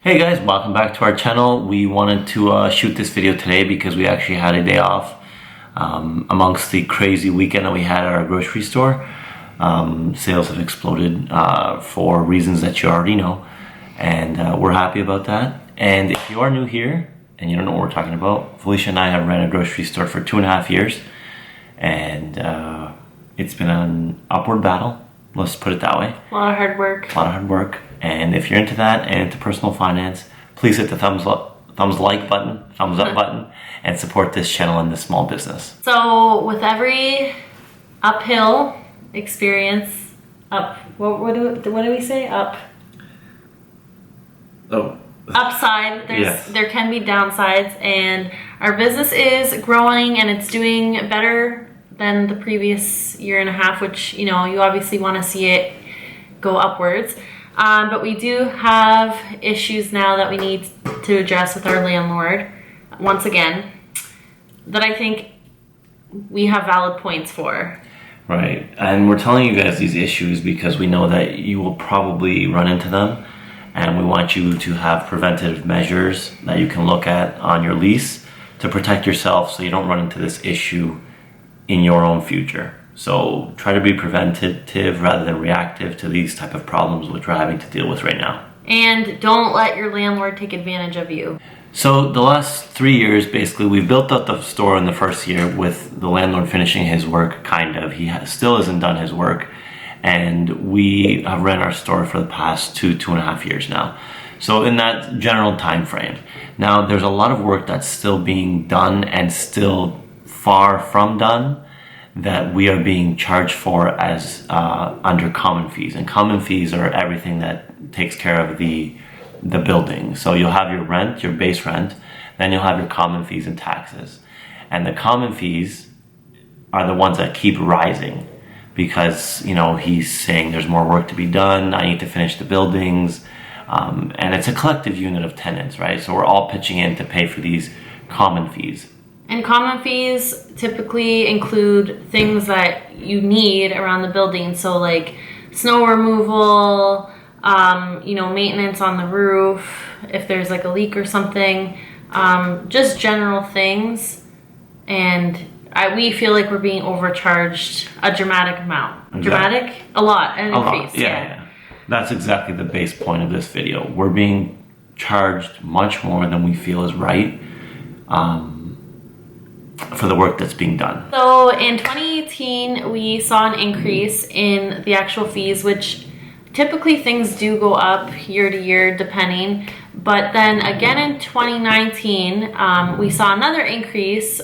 Hey guys, welcome back to our channel. We wanted to shoot this video today because we actually had a day off amongst the crazy weekend that we had at our grocery store. Sales have exploded for reasons that you already know, and we're happy about that. And if you are new here and you don't know what we're talking about, Felicia and I have ran a grocery store for 2.5 years, and it's been an upward battle. Let's put it that way. A lot of hard work. A lot of hard work. And if you're into that and into personal finance, please hit the thumbs up button, and support this channel and this small business. So with every uphill experience, what do we say? Upside, there can be downsides, and our business is growing and it's doing better than the previous year and a half, which, you know, you obviously want to see it go upwards. But we do have issues now that we need to address with our landlord, once again, that I think we have valid points for. Right, and we're telling you guys these issues because we know that you will probably run into them, and we want you to have preventative measures that you can look at on your lease to protect yourself so you don't run into this issue in your own future. So try to be preventative rather than reactive to these type of problems which we're having to deal with right now. And don't let your landlord take advantage of you. So the last 3 years, basically, we've built up the store in the first year with the landlord finishing his work, kind of. He still hasn't done his work. And we have ran our store for the past 2.5 years now. So in that general time frame. Now, there's a lot of work that's still being done and still far from done that we are being charged for as under common fees. And common fees are everything that takes care of the building. So you'll have your rent, your base rent, then you'll have your common fees and taxes. And the common fees are the ones that keep rising because, you know, he's saying there's more work to be done, I need to finish the buildings, and it's a collective unit of tenants, right? So we're all pitching in to pay for these common fees. And common fees typically include things that you need around the building. So like snow removal, you know, maintenance on the roof, if there's like a leak or something, just general things. And we feel like we're being overcharged a dramatic amount. Exactly. Dramatic? A lot, an increase. Yeah. That's exactly the base point of this video. We're being charged much more than we feel is right. For the work that's being done. So in 2018, we saw an increase in the actual fees, which typically things do go up year to year depending. But then again in 2019, we saw another increase,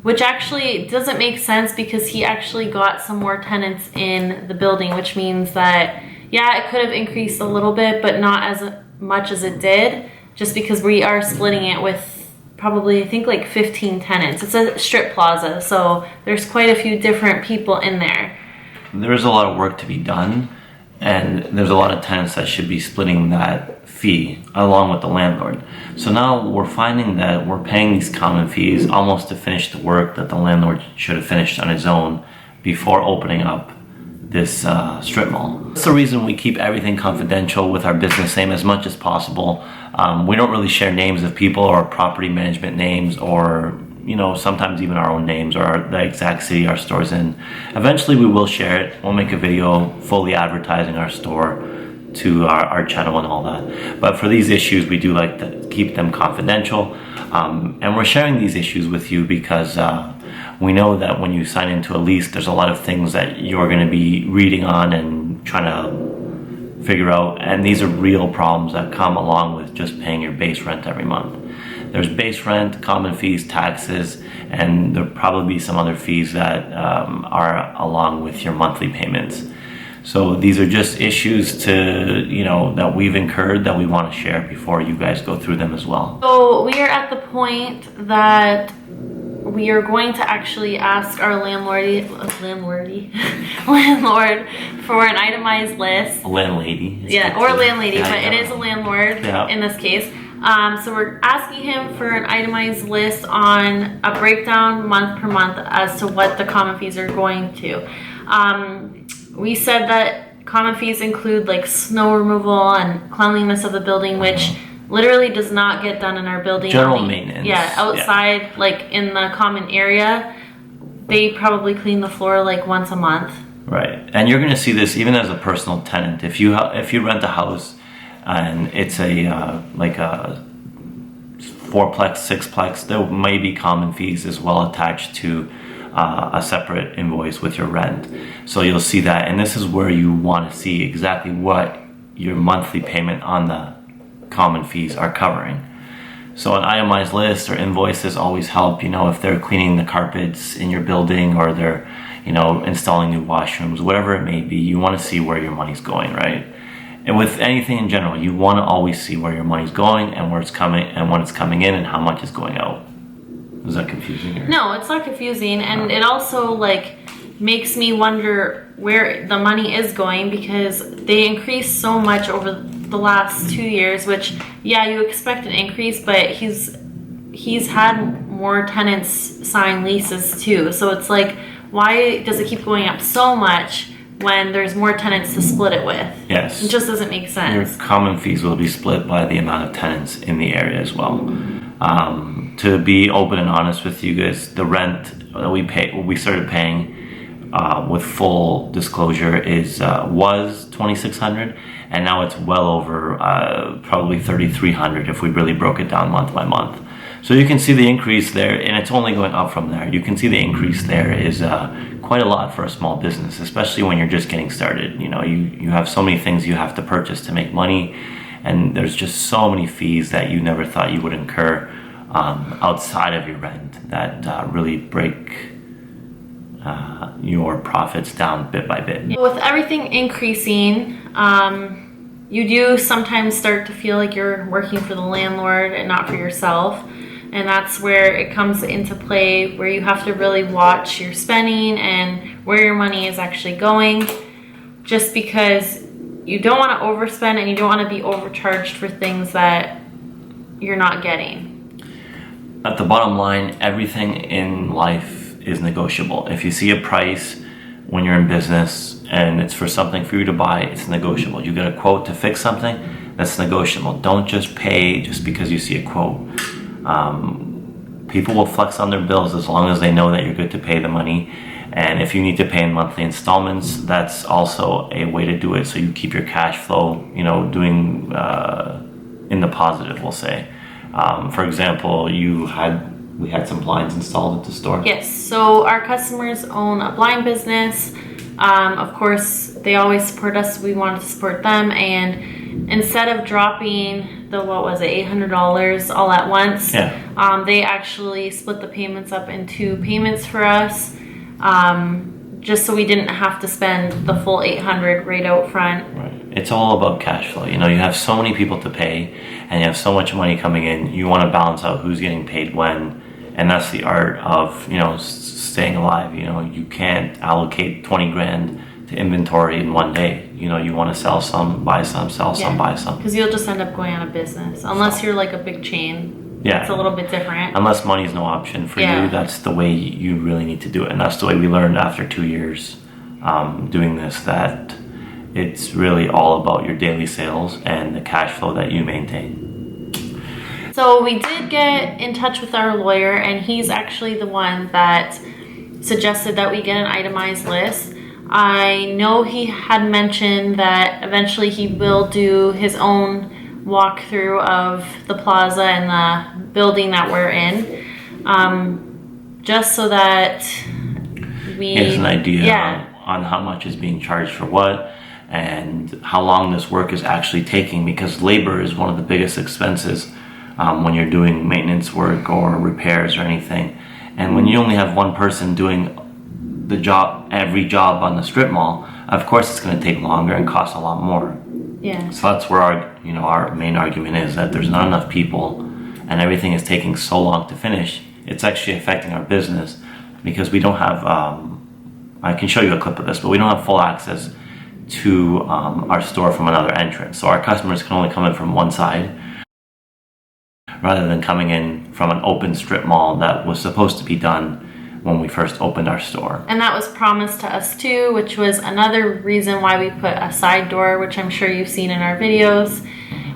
which actually doesn't make sense because he actually got some more tenants in the building, which means that, yeah, it could have increased a little bit, but not as much as it did, just because we are splitting it with probably, I think, like 15 tenants. It's a strip plaza, so there's quite a few different people in there. There's a lot of work to be done, and there's a lot of tenants that should be splitting that fee along with the landlord. So now we're finding that we're paying these common fees almost to finish the work that the landlord should have finished on his own before opening up this strip mall. That's the reason we keep everything confidential with our business name as much as possible. We don't really share names of people or property management names, or, you know, sometimes even our own names or the exact city our store's in. Eventually we will share it. We'll make a video fully advertising our store to our channel and all that. But for these issues, we do like to keep them confidential. And we're sharing these issues with you because we know that when you sign into a lease, there's a lot of things that you're going to be reading on and trying to figure out, and these are real problems that come along with just paying your base rent every month. There's base rent, common fees, taxes, and there'll probably be some other fees that are along with your monthly payments. So these are just issues to, you know, that we've incurred that we want to share before you guys go through them as well. So we are at the point that we are going to actually ask our landlord for an itemized list. A landlady. Yeah, or landlady, but it is a landlord in this case. So we're asking him for an itemized list on a breakdown month per month as to what the common fees are going to. We said that common fees include like snow removal and cleanliness of the building, which literally does not get done in our building. General maintenance. Yeah, outside, like in the common area, they probably clean the floor like once a month. Right, and you're going to see this even as a personal tenant. If you rent a house and it's a like a 4-plex, 6-plex, there may be common fees as well attached to a separate invoice with your rent. So you'll see that, and this is where you want to see exactly what your monthly payment on the common fees are covering. So an itemized list or invoices always help, if they're cleaning the carpets in your building or they're, installing new washrooms, whatever it may be. You want to see where your money's going, right? And with anything in general, you want to always see where your money's going and where it's coming and when it's coming in and how much is going out. Is that confusing? No, it's not confusing, and it also makes me wonder where the money is going, because they increased so much over the last 2 years, which you expect an increase, but he's had more tenants sign leases too. So it's like, why does it keep going up so much when there's more tenants to split it with? Yes. It just doesn't make sense. Your common fees will be split by the amount of tenants in the area as well. To be open and honest with you guys, the rent that we started paying with full disclosure was $2,600, and now it's well over probably $3,300 if we really broke it down month by month. So you can see the increase there, and it's only going up from there. You can see the increase there is quite a lot for a small business, especially when you're just getting started. You have so many things you have to purchase to make money, and there's just so many fees that you never thought you would incur outside of your rent that really break your profits down bit by bit. With everything increasing, you do sometimes start to feel like you're working for the landlord and not for yourself. And that's where it comes into play, where you have to really watch your spending and where your money is actually going, just because you don't want to overspend and you don't want to be overcharged for things that you're not getting. At the bottom line, everything in life is negotiable. If you see a price when you're in business and it's for something for you to buy, it's negotiable. You get a quote to fix something, that's negotiable. Don't just pay just because you see a quote. People will flex on their bills as long as they know that you're good to pay the money. And if you need to pay in monthly installments, that's also a way to do it. So you keep your cash flow, doing in the positive, we'll say. For example, we had some blinds installed at the store. Yes, so our customers own a blind business. Of course, they always support us. We wanted to support them, and instead of dropping the $800 all at once, they actually split the payments up into payments for us, just so we didn't have to spend the full $800 right out front. Right. It's all about cash flow. You have so many people to pay, and you have so much money coming in. You want to balance out who's getting paid when, and that's the art of staying alive. You can't allocate 20 grand to inventory in one day. You want to sell some, buy some, sell some, buy some. Because you'll just end up going out of business unless you're like a big chain. Yeah, it's a little bit different. Unless money is no option for you, that's the way you really need to do it, and that's the way we learned after 2 years doing this, that it's really all about your daily sales and the cash flow that you maintain. So we did get in touch with our lawyer, and he's actually the one that suggested that we get an itemized list. I know he had mentioned that eventually he will do his own walkthrough of the plaza and the building that we're in, just so that we has an idea on how much is being charged for what and how long this work is actually taking, because labor is one of the biggest expenses when you're doing maintenance work or repairs or anything. And when you only have one person doing every job on the strip mall, of course it's going to take longer and cost a lot more. Yeah. So that's where our main argument is, that there's not enough people and everything is taking so long to finish. It's actually affecting our business because we don't have, I can show you a clip of this, but we don't have full access to our store from another entrance. So our customers can only come in from one side rather than coming in from an open strip mall that was supposed to be done when we first opened our store. And that was promised to us too, which was another reason why we put a side door, which I'm sure you've seen in our videos,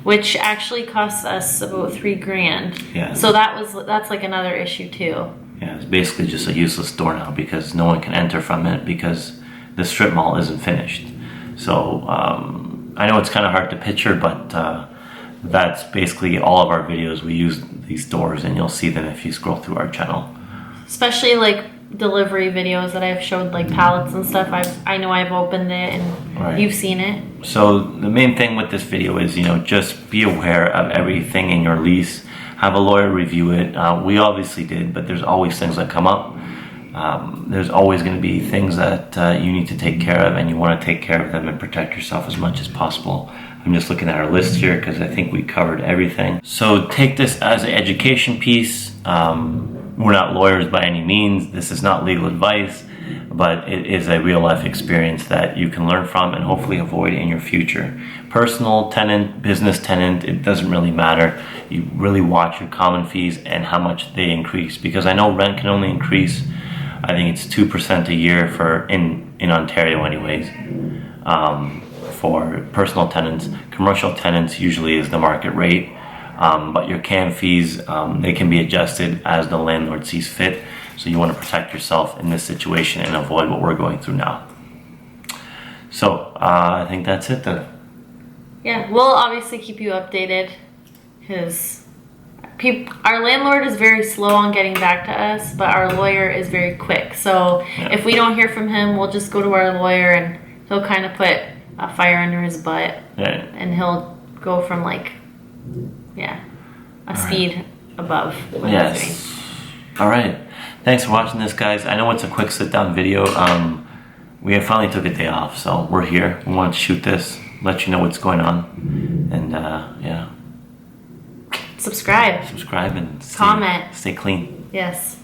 which actually cost us about $3,000. Yeah. So that's like another issue too. Yeah, it's basically just a useless door now because no one can enter from it because the strip mall isn't finished. So I know it's kind of hard to picture, but that's basically all of our videos. We use these doors, and you'll see them if you scroll through our channel. Especially like delivery videos that I've showed, like pallets and stuff. I know I've opened it, and Right. You've seen it. So the main thing with this video is, just be aware of everything in your lease. Have a lawyer review it. We obviously did, but there's always things that come up. There's always going to be things that you need to take care of, and you want to take care of them and protect yourself as much as possible. I'm just looking at our list here because I think we covered everything. So take this as an education piece. We're not lawyers by any means. This is not legal advice, but it is a real life experience that you can learn from and hopefully avoid in your future. Personal tenant, business tenant, it doesn't really matter. You really watch your common fees and how much they increase, because I know rent can only increase, I think it's 2% a year for in Ontario anyways. For personal tenants. Commercial tenants usually is the market rate, but your CAM fees, they can be adjusted as the landlord sees fit. So you want to protect yourself in this situation and avoid what we're going through now. So I think that's it then. Yeah, we'll obviously keep you updated because our landlord is very slow on getting back to us, but our lawyer is very quick. So if we don't hear from him, we'll just go to our lawyer and he'll kind of put a fire under his butt, and he'll go from a speed above what he's doing. All right. Thanks for watching this, guys. I know it's a quick sit-down video. We have finally took a day off, so we're here. We wanted to shoot this, let you know what's going on, and Subscribe and comment, stay clean. yes.